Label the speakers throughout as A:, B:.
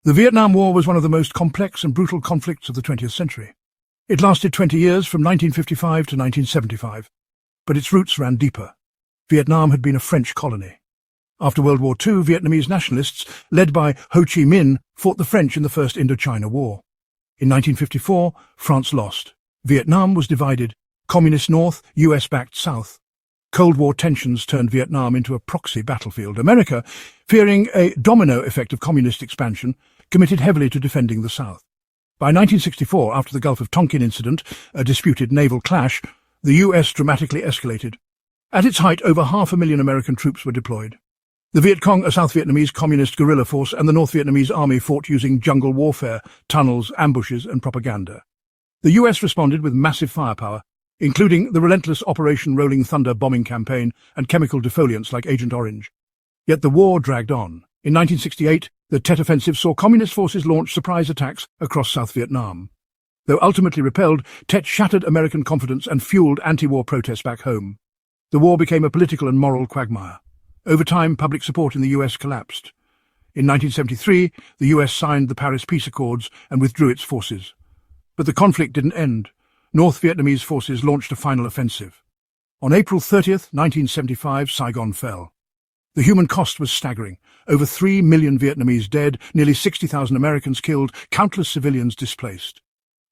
A: The Vietnam War was one of the most complex and brutal conflicts of the 20th century. It lasted 20 years from 1955 to 1975, but its roots ran deeper. Vietnam had been a French colony. After World War II, Vietnamese nationalists, led by Ho Chi Minh, fought the French in the First Indochina War. In 1954, France lost. Vietnam was divided, Communist North, US-backed South. Cold War tensions turned Vietnam into a proxy battlefield. America, fearing a domino effect of communist expansion, committed heavily to defending the South. By 1964, after the Gulf of Tonkin incident, a disputed naval clash, the US dramatically escalated. At its height, over 500,000 American troops were deployed. The Viet Cong, a South Vietnamese communist guerrilla force, and the North Vietnamese army fought using jungle warfare, tunnels, ambushes, and propaganda. The US responded with massive firepower, including the relentless Operation Rolling Thunder bombing campaign and chemical defoliants like Agent Orange. Yet the war dragged on. In 1968, the Tet Offensive saw communist forces launch surprise attacks across South Vietnam. Though ultimately repelled, Tet shattered American confidence and fueled anti-war protests back home. The war became a political and moral quagmire. Over time, public support in the US collapsed. In 1973, the US signed the Paris Peace Accords and withdrew its forces. But the conflict didn't end. North Vietnamese forces launched a final offensive. On April 30th, 1975, Saigon fell. The human cost was staggering. Over 3 million Vietnamese dead, nearly 60,000 Americans killed, countless civilians displaced.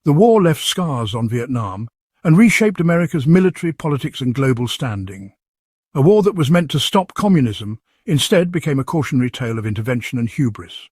A: The war left scars on Vietnam and reshaped America's military, politics and global standing. A war that was meant to stop communism instead became a cautionary tale of intervention and hubris.